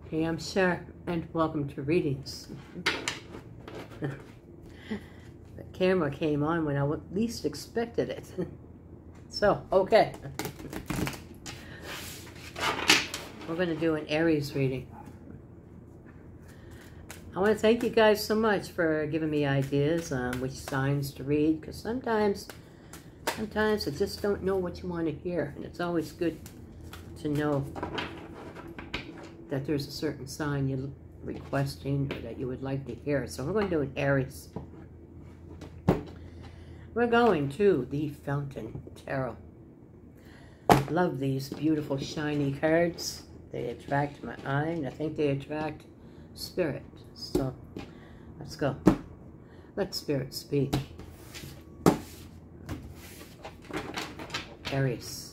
Hey, I'm Cher, and welcome to Readings. The camera came on when I least expected it. So, okay. We're going to do an Aries reading. I want to thank you guys so much for giving me ideas on which signs to read, because sometimes I just don't know what you want to hear, and it's always good to know that there's a certain sign you're requesting or that you would like to hear. So we're going to do an Aries. We're going to the Fountain Tarot. Love these beautiful shiny cards. They attract my eye, and I think they attract spirit. So let's go. Let spirit speak. Aries.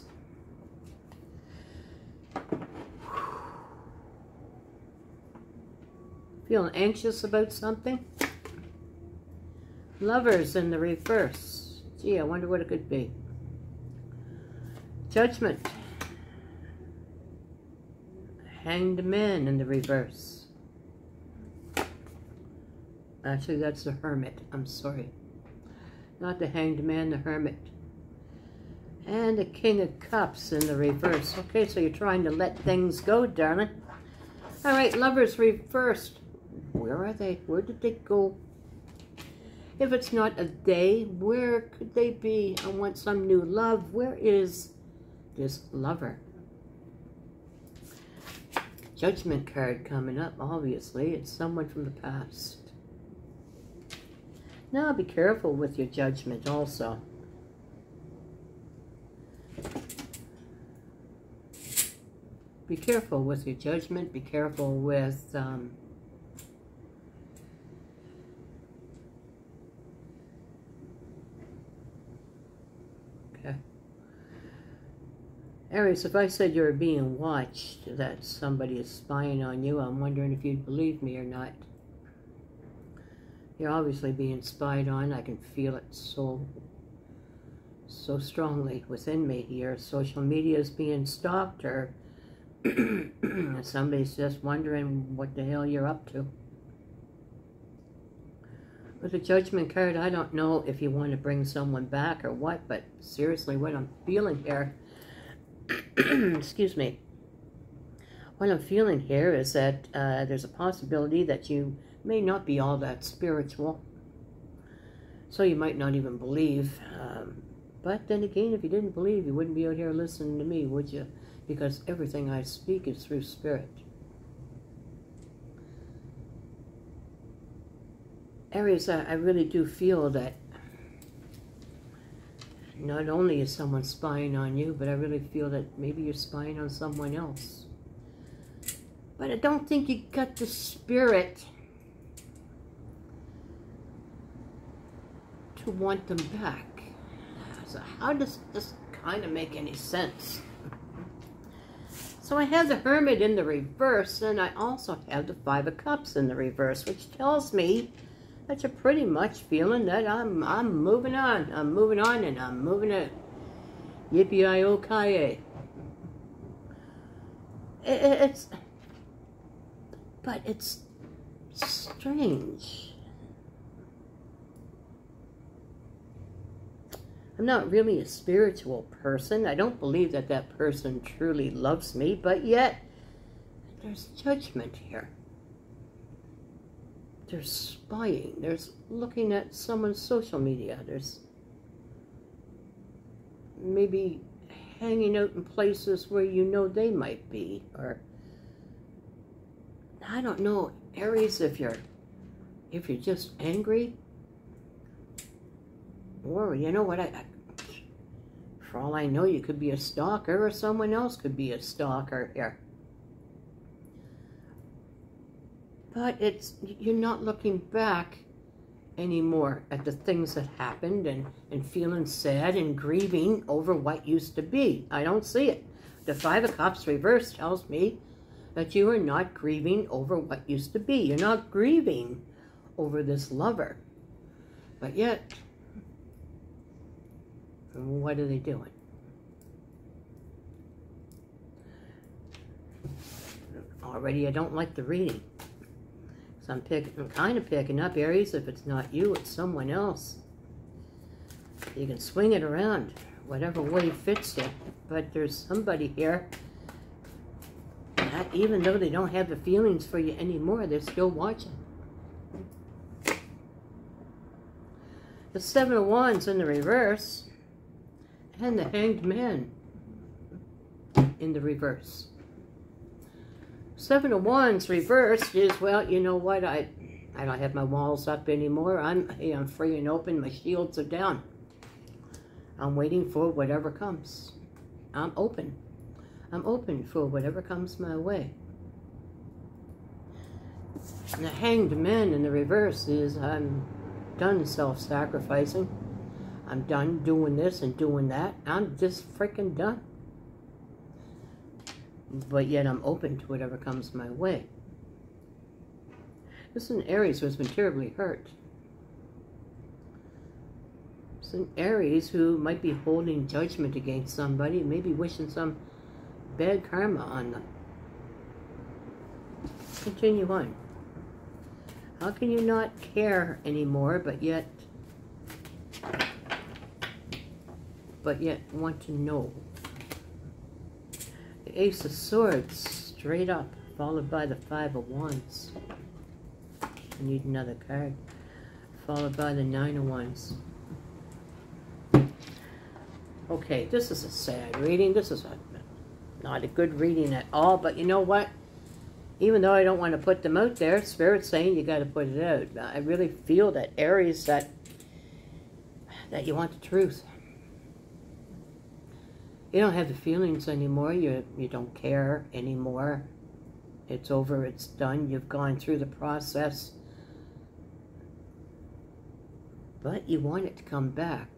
Feeling anxious about something? Lovers in the reverse. Gee, I wonder what it could be. Judgment. Hanged Man in the reverse. Actually, that's the Hermit. I'm sorry. Not the Hanged Man, the Hermit. And the King of Cups in the reverse. Okay, so you're trying to let things go, darling. All right, lovers reversed. Where are they? Where did they go? If it's not a day, where could they be? I want some new love. Where is this lover? Judgment card coming up, obviously. It's someone from the past. Now, be careful with your judgment also. Be careful with your judgment. Be careful with... Aries, if I said you're being watched, that somebody is spying on you, I'm wondering if you'd believe me or not. You're obviously being spied on. I can feel it so strongly within me. Your social media is being stalked, or somebody's just wondering what the hell you're up to. With the Judgment card, I don't know if you want to bring someone back or what, but seriously, what I'm feeling here, excuse me, what I'm feeling here is that there's a possibility that you may not be all that spiritual, so you might not even believe, but then again, if you didn't believe, you wouldn't be out here listening to me, would you? Because everything I speak is through spirit. Aries, I really do feel that not only is someone spying on you, but I really feel that maybe you're spying on someone else. But I don't think you got the spirit to want them back. So how does this kind of make any sense? So I have the Hermit in the reverse, and I also have the Five of Cups in the reverse, which tells me that you're pretty much feeling that I'm moving on. I'm moving on, and I'm moving it. Yippee-i-o-ki-yay. But it's strange. I'm not really a spiritual person. I don't believe that that person truly loves me, but yet there's judgment here. There's spying. There's looking at someone's social media. There's maybe hanging out in places where you know they might be. Or, I don't know, Aries, if you're just angry. Or, you know what, for all I know, you could be a stalker, or someone else could be a stalker here. But you're not looking back anymore at the things that happened and feeling sad and grieving over what used to be. I don't see it. The Five of Cups reverse tells me that you are not grieving over what used to be. You're not grieving over this lover. But yet, what are they doing? already I don't like the reading. So I'm kind of picking up, Aries, if it's not you, it's someone else. You can swing it around whatever way fits you, but there's somebody here that even though they don't have the feelings for you anymore, they're still watching. The Seven of Wands in the reverse and the Hanged Man in the reverse. Seven of Wands reversed is, well, you know what, I don't have my walls up anymore. I'm free and open. My shields are down. I'm waiting for whatever comes. I'm open. I'm open for whatever comes my way. And the Hanged Man in the reverse is, I'm done self-sacrificing. I'm done doing this and doing that. I'm just freaking done. But yet I'm open to whatever comes my way. This is an Aries who has been terribly hurt. It's an Aries who might be holding judgment against somebody, maybe wishing some bad karma on them. Continue on. How can you not care anymore, but yet want to know? The Ace of Swords, straight up, followed by the Five of Wands. I need another card. Followed by the Nine of Wands. Okay, this is a sad reading. This is not a good reading at all, but you know what? Even though I don't want to put them out there, Spirit's saying you got to put it out. I really feel that Aries, that you want the truth. You don't have the feelings anymore. You don't care anymore. It's over. It's done. You've gone through the process. But you want it to come back.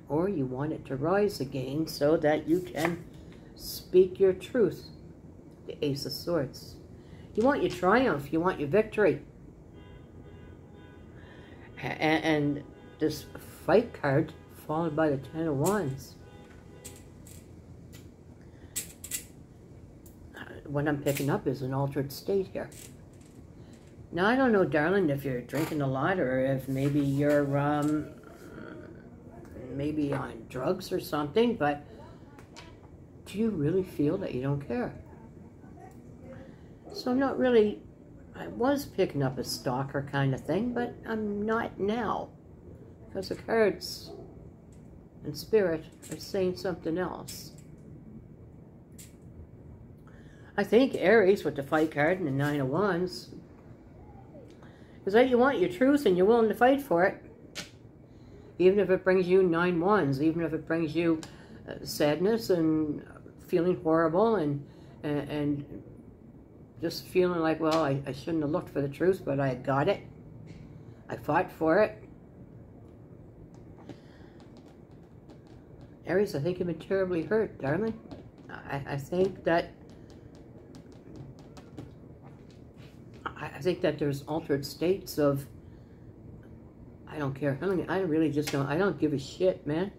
Or you want it to rise again so that you can speak your truth. The Ace of Swords. You want your triumph. You want your victory. And this Fight card followed by the Ten of Wands. What I'm picking up is an altered state here. Now, I don't know, darling, if you're drinking a lot or if maybe you're maybe on drugs or something, but do you really feel that you don't care? So I'm not really, I was picking up a stalker kind of thing, but I'm not now. Because the cards and Spirit are saying something else. I think Aries with the Fight card and the Nine of Wands is that you want your truth and you're willing to fight for it. Even if it brings you 9 wands, even if it brings you sadness and feeling horrible and just feeling like, well, I shouldn't have looked for the truth, but I got it. I fought for it. Aries, I think you've been terribly hurt, darling. I think that there's altered states of, I don't care. I really just don't. I don't give a shit, man.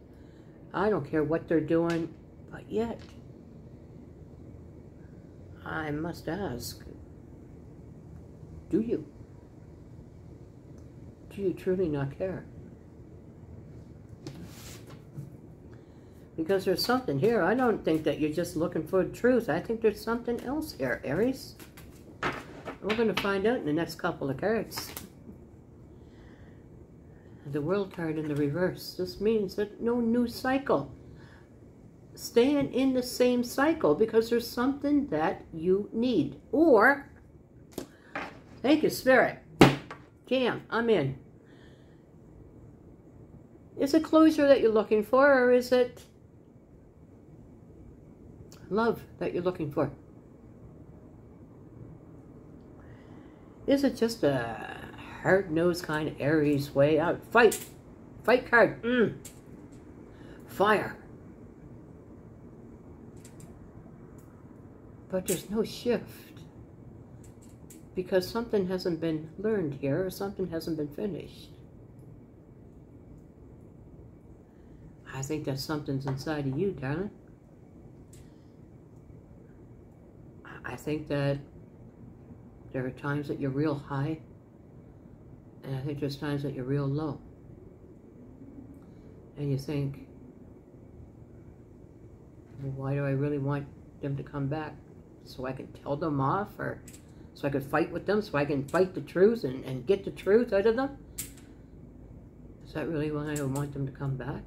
I don't care what they're doing. But yet, I must ask, do you? Do you truly not care? Because there's something here. I don't think that you're just looking for the truth. I think there's something else here, Aries. We're going to find out in the next couple of cards. The World card in the reverse. This means that no new cycle. Staying in the same cycle because there's something that you need. Or, thank you, Spirit. Damn, I'm in. Is it closure that you're looking for, or is it love that you're looking for? Is it just a hard-nosed kind of Aries way out? Fight card. Fire. But there's no shift because something hasn't been learned here, or something hasn't been finished. I think that something's inside of you, darling. I think that There are times that you're real high, and I think there's times that you're real low. And you think, well, why do I really want them to come back? So I can tell them off, or so I could fight with them, so I can fight the truth and get the truth out of them? Is that really why I want them to come back?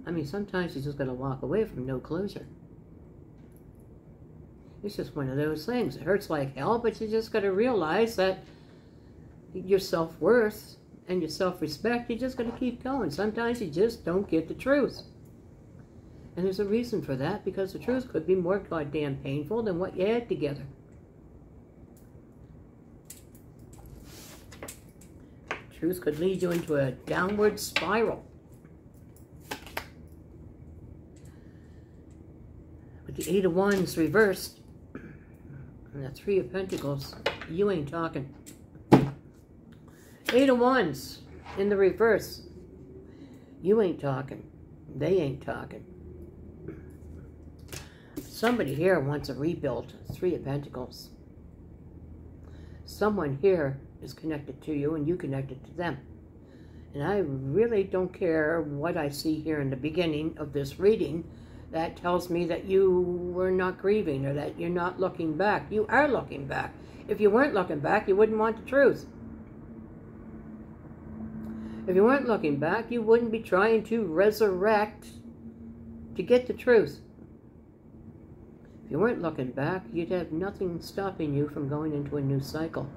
I mean, sometimes you just got to walk away from no closure. It's just one of those things. It hurts like hell, but you just got to realize that your self-worth and your self-respect, you just got to keep going. Sometimes you just don't get the truth. And there's a reason for that, because the truth could be more goddamn painful than what you had together. Truth could lead you into a downward spiral. With the 8 of Wands reversed, and the 3 of Pentacles, you ain't talking. 8 of Wands in the reverse, you ain't talking. They ain't talking. Somebody here wants a rebuild. 3 of Pentacles. Someone here is connected to you and you connected to them. And I really don't care what I see here in the beginning of this reading. That tells me that you were not grieving, or that you're not looking back. You are looking back. If you weren't looking back, you wouldn't want the truth. If you weren't looking back, you wouldn't be trying to resurrect to get the truth. If you weren't looking back, you'd have nothing stopping you from going into a new cycle.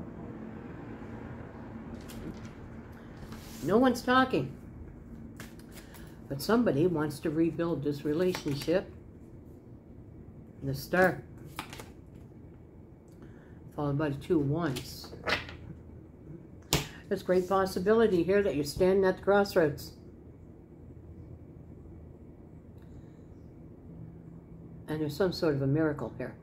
No one's talking. But somebody wants to rebuild this relationship. The Star, followed by the 2 of Wands. There's great possibility here that you're standing at the crossroads. And there's some sort of a miracle here.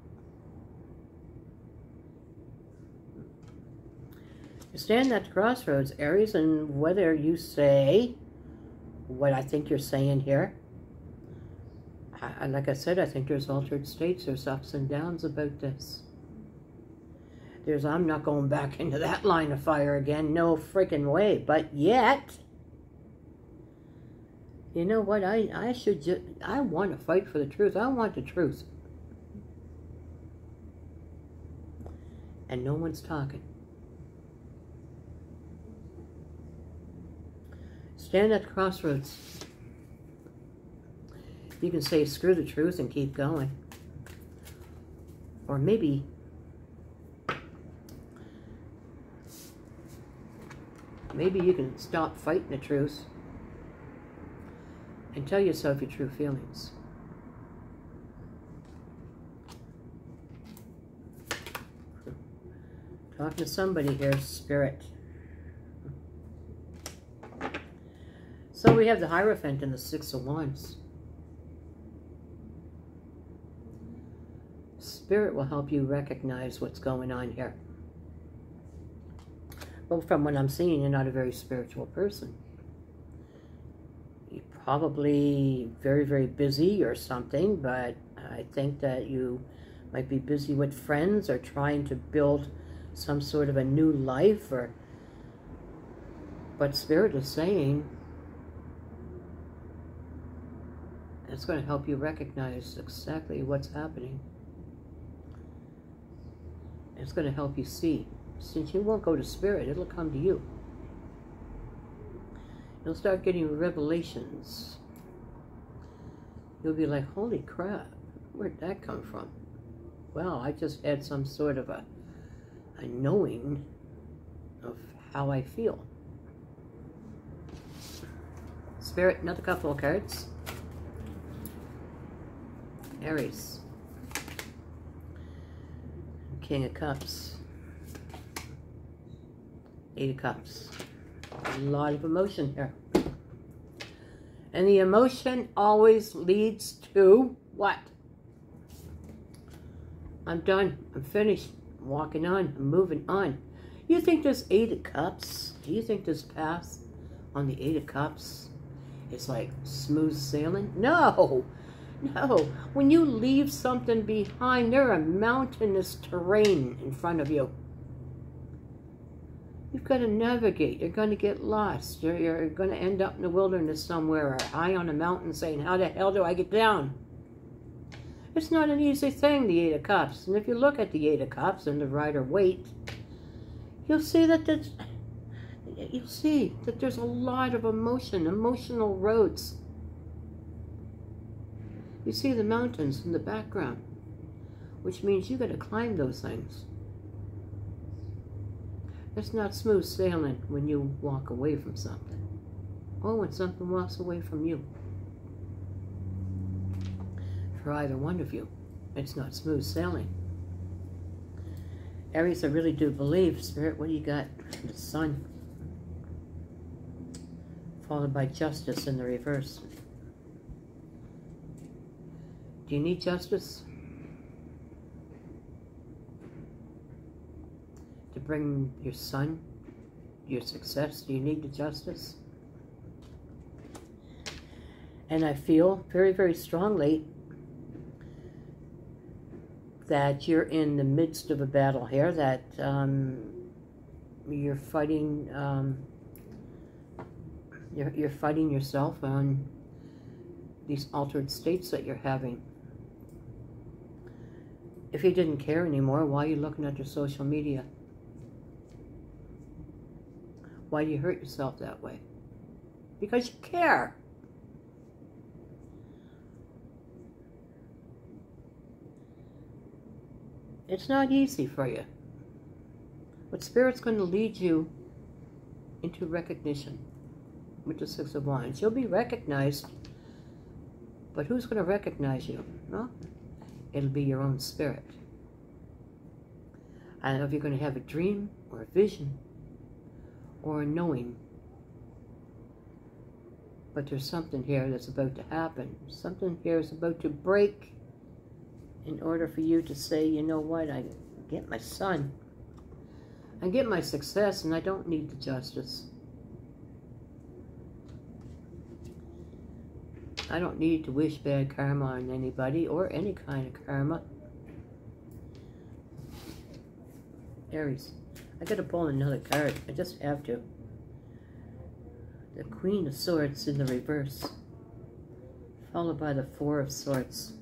You're standing at the crossroads, Aries, and whether you say what I think you're saying here, like I said, I think there's altered states, there's ups and downs about this. There's, I'm not going back into that line of fire again, no freaking way. But yet, you know what, I want to fight for the truth. I want the truth. And no one's talking. Stand at the crossroads. You can say screw the truth and keep going. Or maybe you can stop fighting the truth and tell yourself your true feelings. Talking to somebody here, Spirit. So we have the Hierophant and the 6 of Wands. Spirit will help you recognize what's going on here. Well, from what I'm seeing, you're not a very spiritual person. You're probably very, very busy or something, but I think that you might be busy with friends or trying to build some sort of a new life. But Spirit is saying it's going to help you recognize exactly what's happening. It's going to help you see. Since you won't go to Spirit, it'll come to you. You'll start getting revelations. You'll be like, holy crap, where'd that come from? Well, I just had some sort of a knowing of how I feel. Spirit, another couple of cards. Aries. King of Cups. 8 of Cups. A lot of emotion here. And the emotion always leads to what? I'm done. I'm finished. I'm walking on. I'm moving on. You think this 8 of Cups, do you think this path on the 8 of Cups is like smooth sailing? No! No, when you leave something behind, there are mountainous terrain in front of you. You've got to navigate. You're going to get lost. You're going to end up in the wilderness somewhere or high on a mountain saying, how the hell do I get down? It's not an easy thing, the Eight of Cups. And if you look at the Eight of Cups and the Rider-Waite, you'll see that there's a lot of emotional roads. You see the mountains in the background, which means you got to climb those things. It's not smooth sailing when you walk away from something, or when something walks away from you. For either one of you, it's not smooth sailing. Aries, I really do believe, Spirit, what do you got? The Sun, followed by Justice in the reverse. Do you need justice to bring your son, your success? Do you need the justice? And I feel very, very strongly that you're in the midst of a battle here, that you're fighting, you're fighting yourself on these altered states that you're having. If you didn't care anymore, why are you looking at your social media? Why do you hurt yourself that way? Because you care. It's not easy for you. But Spirit's going to lead you into recognition with the Six of Wands. You'll be recognized, but who's going to recognize you? Well, it'll be your own spirit. I don't know if you're going to have a dream or a vision or a knowing, but there's something here that's about to happen. Something here is about to break in order for you to say, you know what, I get my son. I get my success, and I don't need the justice. I don't need to wish bad karma on anybody or any kind of karma. Aries, I gotta pull another card. I just have to. The Queen of Swords in the reverse, followed by the Four of Swords.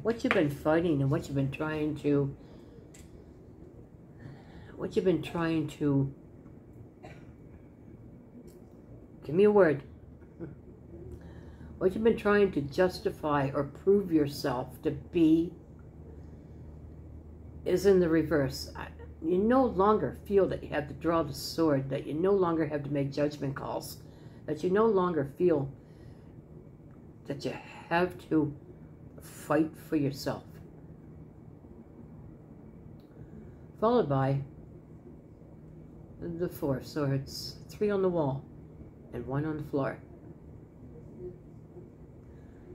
What you've been fighting and what you've been trying to, give me a word. What you've been trying to justify or prove yourself to be is in the reverse. You no longer feel that you have to draw the sword, that you no longer have to make judgment calls, that you no longer feel that you have to fight for yourself. Followed by the Four of Swords, 3 on the wall and 1 on the floor.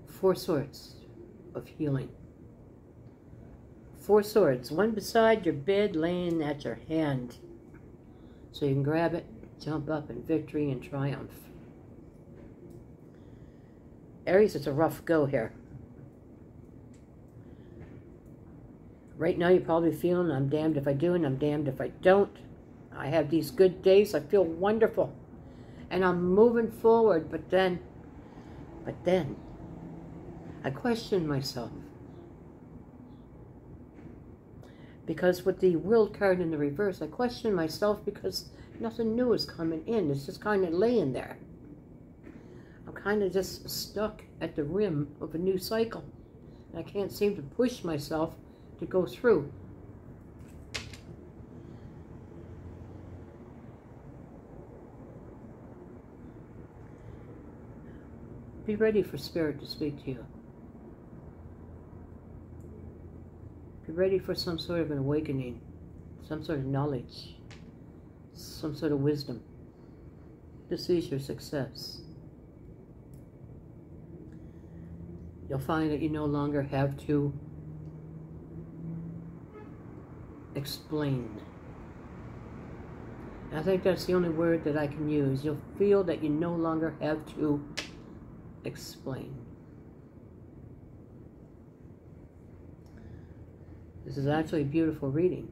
4 swords of healing. 4 swords, one beside your bed, laying at your hand, so you can grab it, jump up in victory and triumph. Aries, it's a rough go here. Right now you're probably feeling, I'm damned if I do and I'm damned if I don't. I have these good days, I feel wonderful, and I'm moving forward, but then I question myself. Because with the World card in the reverse, I question myself because nothing new is coming in. It's just kind of laying there. I'm kind of just stuck at the rim of a new cycle. And I can't seem to push myself to go through. Be ready for Spirit to speak to you. Be ready for some sort of an awakening, some sort of knowledge, some sort of wisdom. This is your success. You'll find that you no longer have to explain. I think that's the only word that I can use. You'll feel that you no longer have to explain. This is actually a beautiful reading.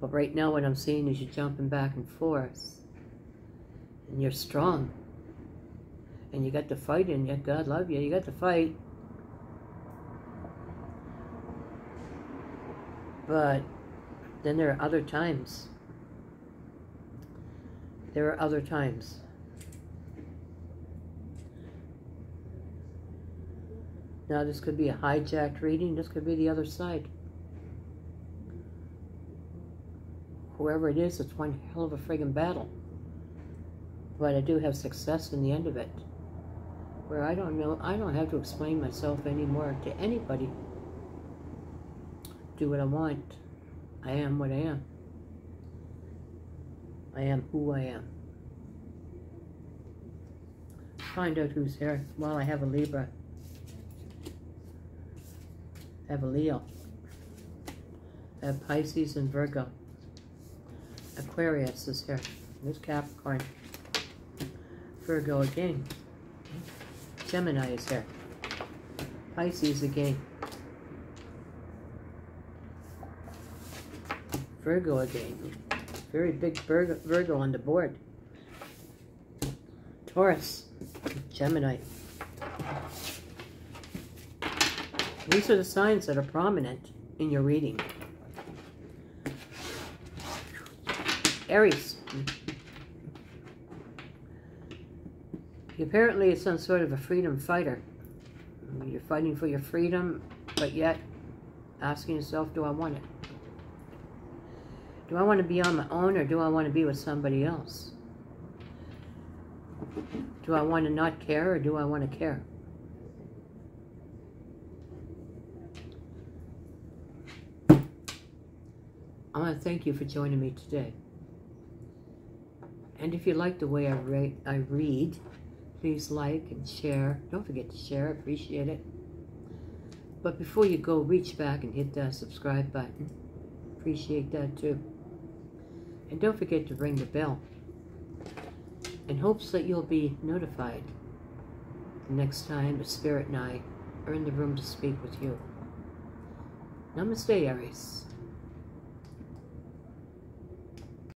But right now what I'm seeing is you're jumping back and forth. And you're strong. And you got to fight in you. God love you. You got to fight. But then there are other times. There are other times. Now this could be a hijacked reading. This could be the other side. Whoever it is, it's one hell of a friggin' battle. But I do have success in the end of it. Where I don't know, I don't have to explain myself anymore to anybody. Do what I want. I am what I am. I am who I am. Find out who's here. Well, I have a Libra. I have a Leo. I have Pisces and Virgo. Aquarius is here. There's Capricorn. Virgo again. Gemini is here. Pisces again. Virgo again. Very big Virgo on the board. Taurus. Gemini. These are the signs that are prominent in your reading. Aries. You apparently are some sort of a freedom fighter. You're fighting for your freedom, but yet asking yourself, do I want it? Do I want to be on my own, or do I want to be with somebody else? Do I want to not care, or do I want to care? I want to thank you for joining me today. And if you like the way I read, please like and share. Don't forget to share. I appreciate it. But before you go, reach back and hit that subscribe button. Appreciate that too. And don't forget to ring the bell. In hopes that you'll be notified the next time the Spirit and I are in the room to speak with you. Namaste, Aries.